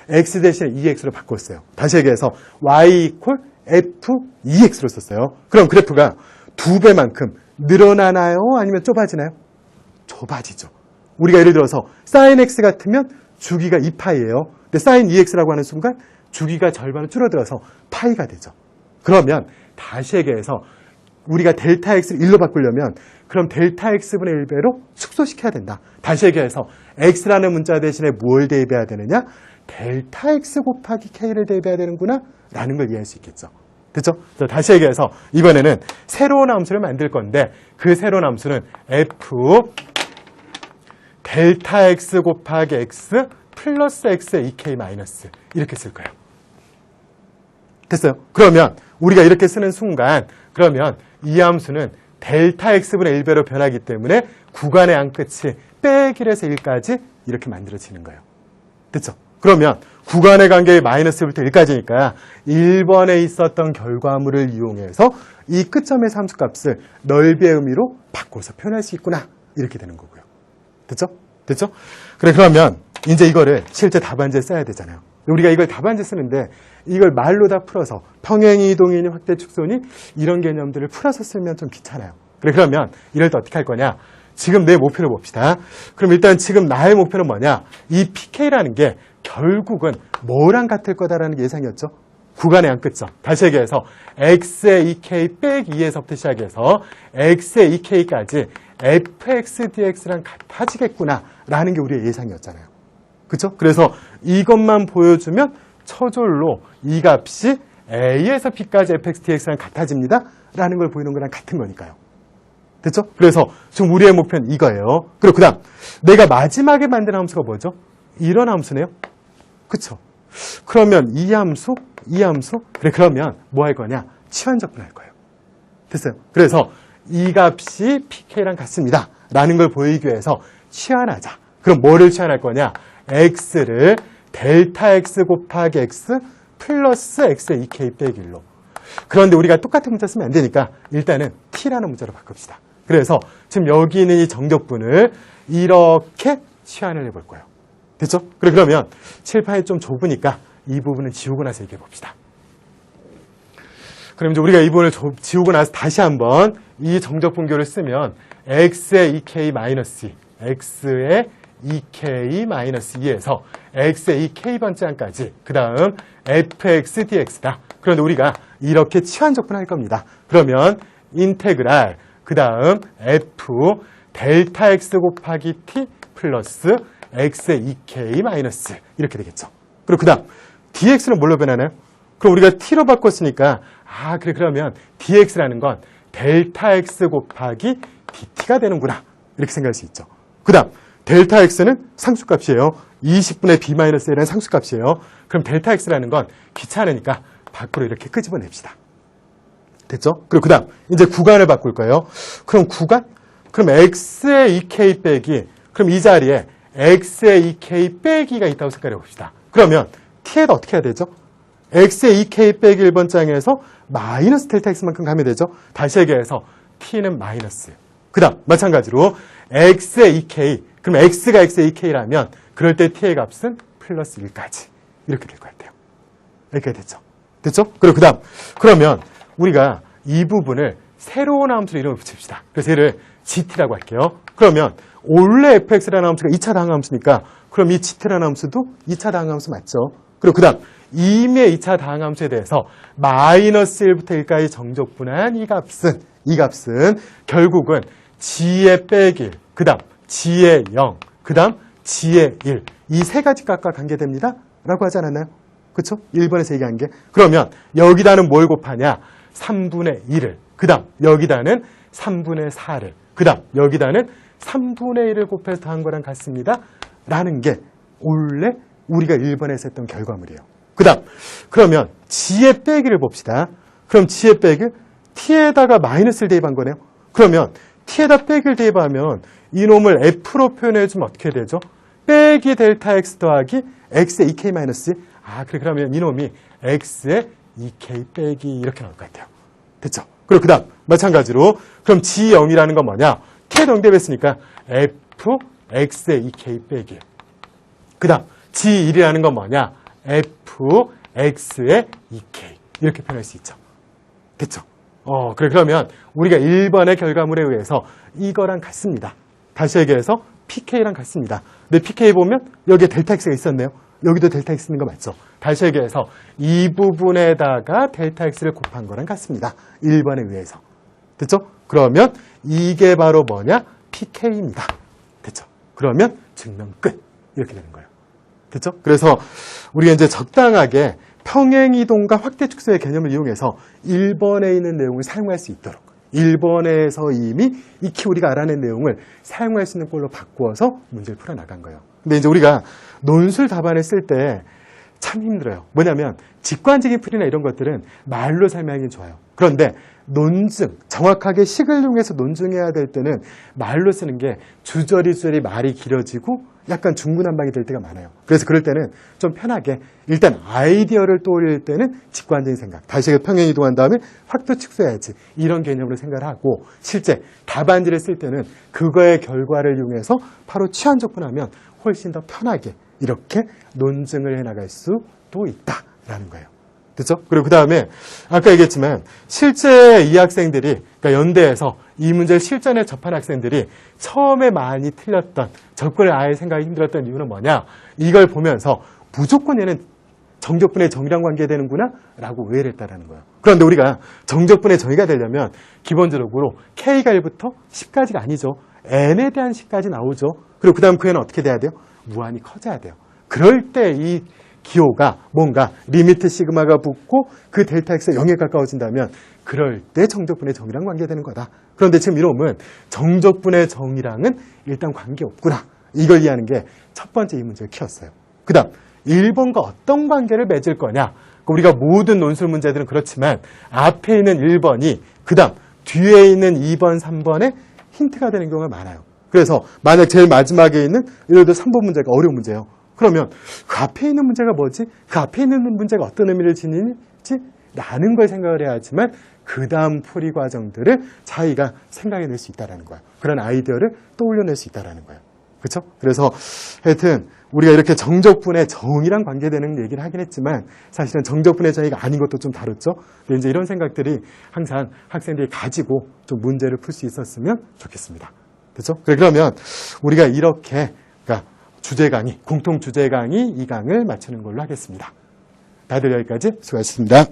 x 대신에 2x로 바꿨어요. 다시 얘기해서 y 이퀄 f2x로 썼어요. 그럼 그래프가 2배만큼 늘어나나요? 아니면 좁아지나요? 좁아지죠. 우리가 예를 들어서 sin x 같으면 주기가 2파이예요. 근데 sin 2x라고 하는 순간 주기가 절반으로 줄어들어서 파이가 되죠. 그러면 다시 얘기해서 우리가 델타 x를 1로 바꾸려면 그럼 델타 x분의 1배로 축소시켜야 된다. 다시 얘기해서 x라는 문자 대신에 뭘 대입해야 되느냐? 델타 x 곱하기 k를 대입해야 되는구나 라는 걸 이해할 수 있겠죠. 됐죠? 다시 얘기해서 이번에는 새로운 함수를 만들 건데 그 새로운 함수는 f 델타 x 곱하기 x 플러스 x의 2k 마이너스 이렇게 쓸 거예요. 됐어요? 그러면 우리가 이렇게 쓰는 순간 그러면 이 함수는 델타 x분의 1배로 변하기 때문에 구간의 한 끝이 빼기 1에서 1까지 이렇게 만들어지는 거예요. 됐죠? 그러면 구간의 관계의 마이너스 1부터 1까지니까 1번에 있었던 결과물을 이용해서 이 끝점의 함수값을 넓이의 의미로 바꿔서 표현할 수 있구나 이렇게 되는 거고요. 됐죠? 됐죠? 그래 그러면 이제 이거를 실제 답안지에 써야 되잖아요. 우리가 이걸 답안지 쓰는데 이걸 말로 다 풀어서 평행이, 이동이니, 확대, 축소니 이런 개념들을 풀어서 쓰면 좀 귀찮아요. 그래 그러면 이럴 때 어떻게 할 거냐? 지금 내 목표를 봅시다. 그럼 일단 지금 나의 목표는 뭐냐? 이 PK라는 게 결국은 뭐랑 같을 거다라는 게 예상이었죠? 구간의 한 끝점. 다시 얘기해서 x의 2k 빼기 2에서부터 시작해서 x의 2k까지 fx dx랑 같아지겠구나라는 게 우리의 예상이었잖아요. 그렇죠? 그래서 이것만 보여주면 처절로 이 값이 a에서 b까지 fx dx랑 같아집니다 라는 걸 보이는 거랑 같은 거니까요. 됐죠? 그래서 지금 우리의 목표는 이거예요. 그리고 그 다음 내가 마지막에 만든 함수가 뭐죠? 이런 함수네요. 그쵸? 그러면 이 함수 그래 그러면 뭐 할 거냐? 치환 접근할 거예요. 됐어요? 그래서 이 값이 pk랑 같습니다 라는 걸 보이기 위해서 치환하자. 그럼 뭐를 치환할 거냐? x를 델타 x 곱하기 x 플러스 x의 2k 빼기 1로. 그런데 우리가 똑같은 문자 쓰면 안 되니까 일단은 t라는 문자로 바꿉시다. 그래서 지금 여기 있는 이 정적분을 이렇게 치환을 해볼 거예요. 됐죠? 그래 그러면 칠판이 좀 좁으니까 이 부분은 지우고 나서 얘기해 봅시다. 그럼 이제 우리가 이 부분을 지우고 나서 다시 한번 이 정적분교를 쓰면 x의 2k 마이너스 2, x의 2k 마이너스 2에서 x의 2k 번째 항까지 그 다음 fx dx다. 그런데 우리가 이렇게 치환 접근할 겁니다. 그러면 인테그랄 그 다음 f 델타 x 곱하기 t 플러스 x의 2k 마이너스 이렇게 되겠죠. 그리고 그 다음 dx는 뭘로 변하나요? 그럼 우리가 t로 바꿨으니까 그래 그러면 dx라는 건 델타 x 곱하기 dt가 되는구나 이렇게 생각할 수 있죠. 그 다음 델타 x는 상수값이에요. 20분의 b-l이라는 상수값이에요. 그럼 델타 x라는 건 귀찮으니까 밖으로 이렇게 끄집어냅시다. 됐죠? 그리고 그 다음 이제 구간을 바꿀 거예요. 그럼 구간? 그럼 x의 2k 빼기 그럼 이 자리에 x의 2k 빼기가 있다고 생각해 봅시다. 그러면 t에다 어떻게 해야 되죠? x의 2k 빼기 1번 장에서 마이너스 델타 x만큼 가면 되죠. 다시 얘기해서 t는 마이너스. 그 다음 마찬가지로 x의 2k 그럼 x가 x의 2k라면 그럴 때 t의 값은 플러스 1까지 이렇게 될 것 같아요. 이렇게 됐죠. 됐죠? 그리고 그 다음 그러면 우리가 이 부분을 새로운 함수로 이름을 붙입시다. 그래서 얘를 gt라고 할게요. 그러면 원래 fx라는 함수가 2차 다항함수니까 그럼 이 gt라는 함수도 2차 다항함수 맞죠? 그리고 그 다음 이미의 2차 다항함수에 대해서 마이너스 1부터 1까지 정적분한 이 값은 결국은 g의 빼기 1, 그 다음 g의 0, 그 다음 g의 1 이 세 가지 값과 관계됩니다 라고 하지 않았나요? 그쵸? 1번에서 얘기한 게 그러면 여기다는 뭘 곱하냐? 3분의 1을 그 다음 여기다는 3분의 4를 그 다음 여기다는 3분의 1을 곱해서 더한 거랑 같습니다 라는 게 원래 우리가 1번에서 했던 결과물이에요. 그 다음 그러면 g의 빼기를 봅시다. 그럼 g의 빼기 t에다가 마이너스를 대입한 거네요. 그러면 t에다 빼기를 대입하면 이놈을 f로 표현해주면 어떻게 되죠? 빼기 델타 x 더하기 x의 2k 마이너스 그래 그러면 이놈이 x의 2k 빼기 이렇게 나올 것 같아요. 됐죠? 그리고 그 다음 마찬가지로 그럼 g0이라는 건 뭐냐? t에 응대했으니까 f x의 2k 빼기 그 다음 g1이라는 건 뭐냐? fx의 2k 이렇게 표현할 수 있죠. 됐죠? 그래 그러면 우리가 1번의 결과물에 의해서 이거랑 같습니다. 다시 얘기해서 pk랑 같습니다. 근데 pk 보면 여기에 델타 x가 있었네요. 여기도 델타 x 있는 거 맞죠? 다시 얘기해서 이 부분에다가 델타 x를 곱한 거랑 같습니다. 1번에 의해서. 됐죠? 그러면 이게 바로 뭐냐? pk입니다. 됐죠? 그러면 증명 끝. 이렇게 되는 거예요. 됐죠? 그래서 우리가 이제 적당하게 평행이동과 확대 축소의 개념을 이용해서 1번에 있는 내용을 사용할 수 있도록 1번에서 이미 익히 우리가 알아낸 내용을 사용할 수 있는 걸로 바꾸어서 문제를 풀어나간 거예요. 근데 이제 우리가 논술 답안을 쓸 때 참 힘들어요. 뭐냐면 직관적인 풀이나 이런 것들은 말로 설명하기는 좋아요. 그런데 논증, 정확하게 식을 이용해서 논증해야 될 때는 말로 쓰는 게 주저리 말이 길어지고 약간 중구난방이 될 때가 많아요. 그래서 그럴 때는 좀 편하게 일단 아이디어를 떠올릴 때는 직관적인 생각, 다시 평행이동한 다음에 확도 축소해야지 이런 개념으로 생각을 하고 실제 답안지를 쓸 때는 그거의 결과를 이용해서 바로 취한적분하면 훨씬 더 편하게 이렇게 논증을 해나갈 수도 있다라는 거예요. 됐죠? 그리고 그 다음에 아까 얘기했지만 실제 이 학생들이 그러니까 연대에서 이 문제를 실전에 접한 학생들이 처음에 많이 틀렸던 접근을 아예 생각이 힘들었던 이유는 뭐냐? 이걸 보면서 무조건 얘는 정적분의 정의랑 관계되는구나 라고 오해를 했다라는 거예요. 그런데 우리가 정적분의 정의가 되려면 기본적으로 K가 1부터 10까지가 아니죠. N에 대한 10까지 나오죠. 그리고 그 다음 그 N은 어떻게 돼야 돼요? 무한히 커져야 돼요. 그럴 때 이 기호가 뭔가 리미트 시그마가 붙고 그 델타 x가 0에 가까워진다면 그럴 때 정적분의 정의랑 관계되는 거다. 그런데 지금 이놈은 정적분의 정의랑은 일단 관계없구나. 이걸 이해하는 게 첫 번째 이 문제를 키웠어요. 그 다음 1번과 어떤 관계를 맺을 거냐. 우리가 모든 논술 문제들은 그렇지만 앞에 있는 1번이 그 다음 뒤에 있는 2번, 3번에 힌트가 되는 경우가 많아요. 그래서 만약 제일 마지막에 있는 예를 들어 3번 문제가 어려운 문제예요. 그러면 그 앞에 있는 문제가 뭐지? 그 앞에 있는 문제가 어떤 의미를 지니지? 라는 걸 생각을 해야 하지만 그 다음 풀이 과정들을 자기가 생각해낼 수 있다는 거야. 그런 아이디어를 떠올려낼 수 있다는 거예요. 그렇죠? 그래서 하여튼 우리가 이렇게 정적분의 정의랑 관계되는 얘기를 하긴 했지만 사실은 정적분의 정의가 아닌 것도 좀 다뤘죠. 근데 이제 이런 생각들이 항상 학생들이 가지고 좀 문제를 풀 수 있었으면 좋겠습니다. 그렇죠? 그러면 우리가 이렇게 그러니까 주제 강의, 공통 주제 강의 2강을 마치는 걸로 하겠습니다. 다들 여기까지 수고하셨습니다.